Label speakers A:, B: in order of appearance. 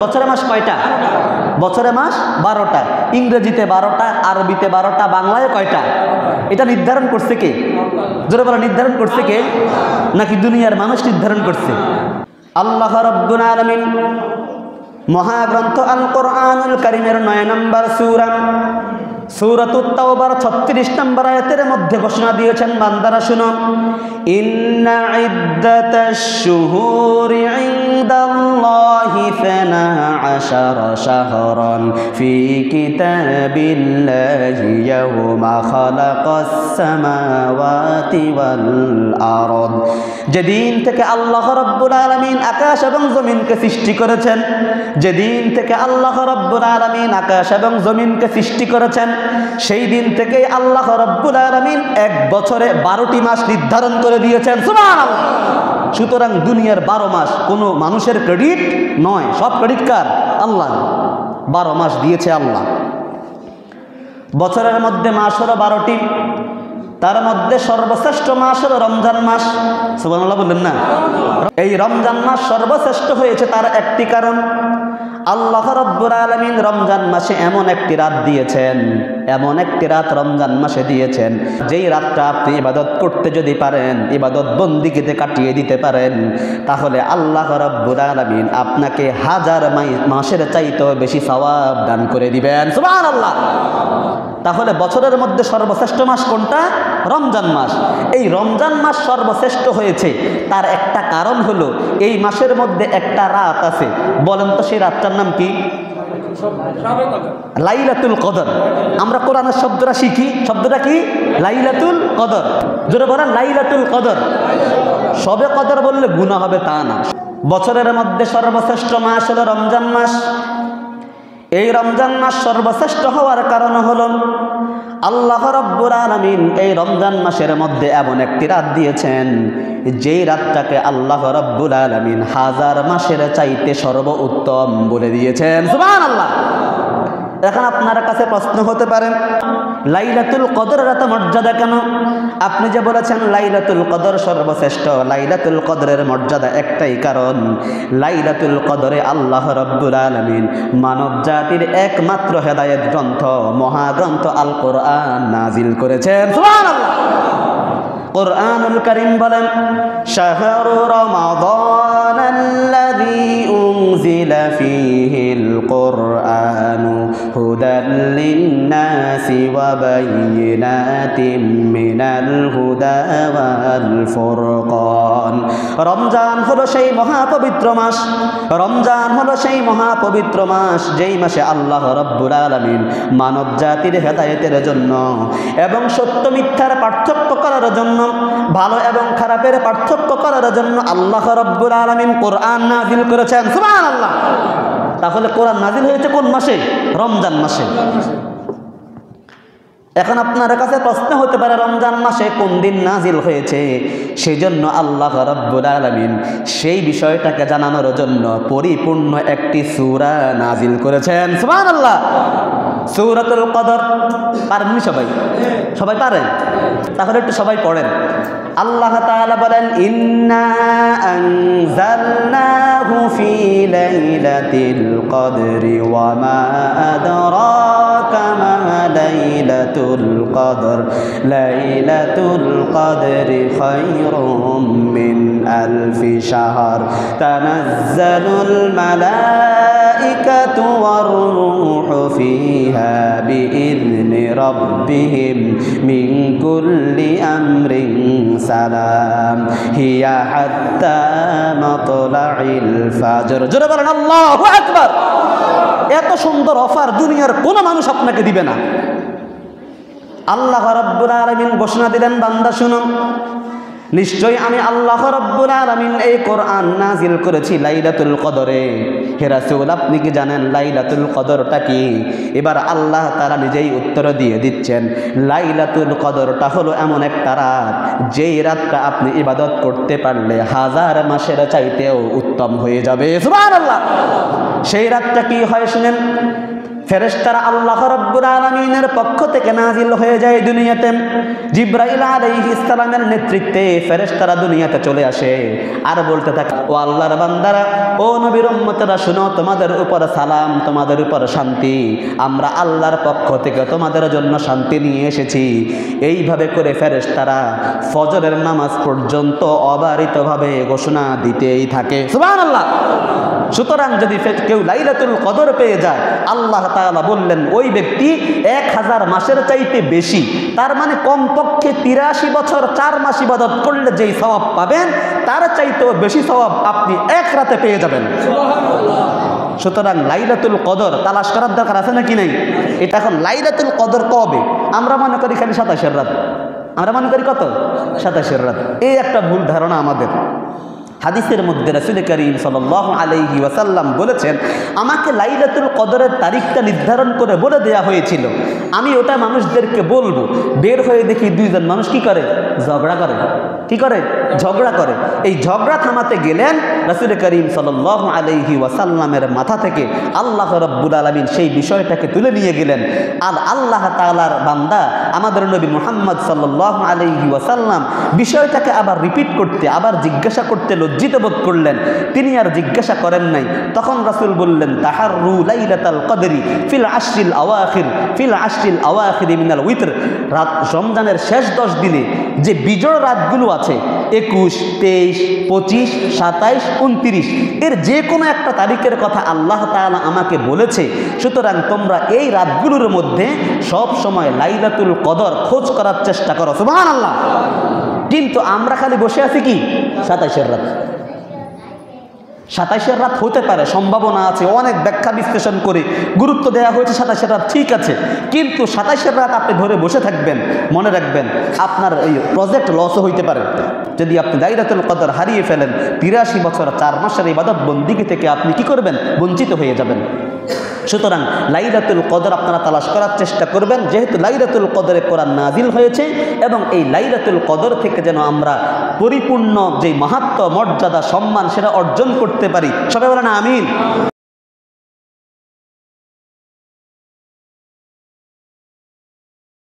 A: বছরের মাস কয়টা? বছরের মাস 12টা। ইংরেজিতে 12টা, আরবিতে 12টা, বাংলায় কয়টা? এটা নির্ধারণ করছে কে? জোরে বলা, নির্ধারণ করছে কে? নাকি দুনিয়ার মানুষ নির্ধারণ করছে? আল্লাহ রাব্বুল আলামিন মহাগ্রন্থ আল কোরআনুল কারীমের 9 নম্বর সূরা সূরাতুত তাওবার 36 নম্বর আয়াতের মধ্যে ঘোষণা দিয়েছেন, বান্দারা শুনো, ইন্না ইদ্দাতাশ শুহুরি ইনদাল্লাহি 12 শাহরান ফি কিতাবিল্লাহি ইয়াওমা খালাকাস সামাওয়াতি ওয়াল আরদ। যেদিন থেকে আল্লাহ রাব্বুল আলামিন আকাশ এবং জমিনকে সৃষ্টি করেছেন, যেদিন থেকে আল্লাহ রাব্বুল আলামিন আকাশ এবং জমিনকে সৃষ্টি করেছেন, সেই দিন থেকেই আল্লাহ রাব্বুল আলামিন এক বছরে 12টি মাস নির্ধারণ করে দিয়েছেন। সুবহানাল্লাহ। সুতরাং দুনিয়ার 12 মাস কোনো মানুষের ক্রেডিট নয়, সব ক্রেডিট কার? আল্লাহ। 12 মাস দিয়েছে আল্লাহ। বছরের মধ্যে মাস হলো 12টি, তার মধ্যে সর্বশ্রেষ্ঠ মাস হলো রমজান মাস। সুবহানাল্লাহ বললেন না? এই রমজান মাস সর্বশ্রেষ্ঠ হয়েছে তার একটি কারণ, আল্লাহ রাব্বুল আলামিন রমজান মাসে এমন একটি রাত দিয়েছেন, এমন একটি রাত রমজান মাসে দিয়েছেন, যেই রাতটা আপনি ইবাদত করতে যদি পারেন, ইবাদত বন্দিগিতে কাটিয়ে দিতে পারেন, তাহলে আল্লাহ রাব্বুল আলামিন আপনাকে 1000 মাসের চাইতেও বেশি সওয়াব দান করে দিবেন। সুবহানাল্লাহ। তাহলে বছরের মধ্যে সর্বশ্রেষ্ঠ মাস কোনটা? রমজান মাস। এই রমজান মাস সর্বশ্রেষ্ঠ হয়েছে তার একটা কারণ হলো এই মাসের মধ্যে একটা রাত আছে। বলেন তো সেই রাতটার নাম কি? লাইলাতুল কদর। আমরা কোরআনের শব্দটা শিখি, শব্দটা কি? লাইলাতুল কদর। জোরে বলেন, লাইলাতুল কদর। সবে কদর বললে গুনাহ হবে তা না। বছরের মধ্যে সর্বশ্রেষ্ঠ মাস হলো রমজান মাস। এই রমজান মাস সর্বশ্রেষ্ঠ হওয়ার কারণ হলো আল্লাহ রাব্বুল আলামিন এই রমজান মাসের মধ্যে এমন একটি রাত দিয়েছেন, যেই রাতটাকে আল্লাহ রাব্বুল আলামিন 1000 মাসের চাইতে সর্বোত্তম বলে দিয়েছেন। সুবহানাল্লাহ। এখন আপনার কাছে প্রশ্ন হতে পারে, লাইলাতুল কদরের এত মর্যাদা কেন? আপনি যে বলেছেন লাইলাতুল কদর সর্বশ্রেষ্ঠ, লাইলাতুল কদরের মর্যাদা একটাই কারণ, লাইলাতুল কদরে আল্লাহ রাব্বুল আলামিন মানব জাতির একমাত্র হেদায়েত গ্রন্থ, মহাগ্রন্থ আল কোরআন নাজিল করেছেন। সুবহানাল্লাহ। কোরআনুল কারীম বলেন, শাহরু রমাদানাল্লাযী উনজিলা ফীহিল কুরআনু হুদাল লিন্নাসি ওয়া বায়িনাতিম মিনাল হুদা ওয়াল ফুরকান। রমজান হলো সেই মহাপবিত্র মাস, রমজান হলো সেই মহাপবিত্র মাস যেই মাসে আল্লাহ রাব্বুল আলামিন মানব জাতির হেদায়েতের জন্য এবং সত্য মিথ্যার পার্থক্য করার জন্য, ভালো এবং খারাপের পার্থক্য করার জন্য আল্লাহ রাব্বুল আলামিন কোরআন নাযিল করেছেন। সুবহানাল্লাহ। তাহলে কোরআন নাযিল হয়েছে কোন মাসে? রমজান মাসে। এখন আপনার কাছে প্রশ্ন হতে পারে, রমজান মাসে কোন দিন নাযিল হয়েছে? সেই জন্য আল্লাহ রাব্বুল আলামিন সেই বিষয়টাকে জানানোর জন্য পরিপূর্ণ একটি সূরা নাযিল করেছেন। সুবহানাল্লাহ। সূরাতুল কদর পারেননি সবাই? সবাই পারেন? তাহলে একটু সবাই পড়েন। আল্লাহ তাআলা বলেন, ইন্না আনজালনাহু ফি লাইলাতিল কদরি ওয়া মা আদরাকা মা লাইলাতুল কদর লাইলাতুল কদরি খায়রুম মিন আলফি শাহর তানাজ্জালুল মালাইকাতু ওয়ার রূহু ফিহা বিইذনি রাব্বিহিম মিন কুল্লি আমরিন সালাম হিয়া হাত্তা মাতলাইল ফাজর। জোরে বলেন আল্লাহু আকবার। এত সুন্দর অফার দুনিয়ার কোনো মানুষ আপনাকে দিবে না। আল্লাহ রাব্বুল আলামিন ঘোষণা দিলেন, বান্দা শুনুন, নিশ্চয়ই আমি আল্লাহ রাব্বুল আলামিন এই কোরআন নাযিল করেছি লাইলাতুল কদরে। হে রাসূল, আপনি কি জানেন লাইলাতুল কদরটা কি? এবার আল্লাহ তাআলা নিজেই উত্তর দিয়ে দিচ্ছেন, লাইলাতুল কদরটা হলো এমন একটা রাত, যেই রাতটা আপনি ইবাদত করতে পারলে 1000 মাসের চাইতেও উত্তম হয়ে যাবে। সুবহানাল্লাহ। সেই রাতটা কি হয় শুনেন, ফেরেশতারা আল্লাহ রাব্বুল আলামিনের পক্ষ থেকে নাজিল হয়ে যায় দুনিয়াতে। জিবরাইল আলাইহিস সালামের নেতৃত্বে ফেরেশতারা দুনিয়াতে চলে আসে আর বলতে থাকে, ও আল্লাহর বান্দারা, ও নবীর উম্মতেরা, শুনো, তোমাদের উপর সালাম, তোমাদের উপর শান্তি, আমরা আল্লাহর পক্ষ থেকে তোমাদের জন্য শান্তি নিয়ে এসেছি। এইভাবে করে ফেরেশতারা ফজরের নামাজ পর্যন্ত অবারিতভাবে ঘোষণা দিতেই থাকে। সুবহানাল্লাহ। সুতরাং যদি কেউ লাইলাতুল কদর পেয়ে যায়, আল্লাহ তাআলা বললেন ওই ব্যক্তি 1000 মাসের চাইতে বেশি, তার মানে কমপক্ষে 83 বছর 4 মাস ইবাদত করলে যেই সওয়াব পাবেন তার চাইতেও বেশি সওয়াব আপনি এক রাতে পেয়ে যাবেন। সুতরাং লাইলাতুল কদর তালাশ করার দরকার আছে নাকি নাই? এটা এখন লাইলাতুল কদর কবে? আমরা মনে করি খালি 27-এর রাত, আমরা মনে করি কত? 27-এর রাত। এই একটা ভুল ধারণা আমাদের। হাদিসের মধ্যে রাসূল করিম সাল্লাল্লাহু আলাইহি ওয়াসাল্লাম বলেছেন, আমাকে লাইলাতুল কদরের তারিখটা নির্ধারণ করে বলে দেয়া হয়েছিল, আমি ওটা মানুষদেরকে বলবো। বের হয়ে দেখি 2 জন মানুষ কি করে? ঝগড়া করে। কি করে? ঝগড়া করে। এই ঝগড়া থামাতে গেলেন রাসূল করিম সাল্লাল্লাহু আলাইহি ওয়াসাল্লামের মাথা থেকে আল্লাহ রাব্বুল আলামিন সেই বিষয়টাকে তুলে নিয়ে গেলেন। আর আল্লাহ তাআলার বান্দা আমাদের নবী মুহাম্মদ সাল্লাল্লাহু আলাইহি ওয়াসাল্লাম বিষয়টাকে আবার রিপিট করতে, আবার জিজ্ঞাসা করতে লজ্জিত বোধ করলেন। তিনি আর জিজ্ঞাসা করেন নাই। তখন রাসূল বললেন, তাহাররু লাইলাতাল কদরি ফিল আশরিল আওয়াখির, ফিল আশরিল আওয়াখির মিনাল উইতর। রাত রমজানের শেষ 10 দিনে যে বিজোড় রাতগুলো আছে, 21, 23, 25, 27, 29, এর যে কোনো একটা তারিখের কথা আল্লাহ তাআলা আমাকে বলেছে। সুতরাং তোমরা এই রাতগুলোর মধ্যে সব সময় লাইলাতুল কদর খোঁজ করার চেষ্টা করো। সুবহানাল্লাহ। কিন্তু আমরা খালি বসে আছি কি? 27-এর রাত। 27-এর রাত হতে পারে, সম্ভাবনা আছে, অনেক ব্যাখ্যা বিশ্লেষণ করে গুরুত্ব দেওয়া হয়েছে 27-এর রাত, ঠিক আছে। কিন্তু 27-এর রাত আপনি ধরে বসে থাকবেন, মনে রাখবেন আপনার এই প্রজেক্ট লসও হইতে পারে। যদি আপনি লাইলাতুল কদর হারিয়ে ফেলেন, 83 বছর 4 মাসের ইবাদত বন্দিগি থেকে আপনি কি করবেন? বঞ্চিত হয়ে যাবেন। সুতরাং লাইলাতুল কদর আপনারা তালাশ করার চেষ্টা করবেন, যেহেতু লাইলাতুল কদরে কোরআন নাজিল হয়েছে, এবং এই লাইলাতুল কদর থেকে যেন আমরা পরিপূর্ণ যে মাহাত্ম্য, মর্যাদা, সম্মান সেটা অর্জন করতে পারি। সবাই বলেন আমিন।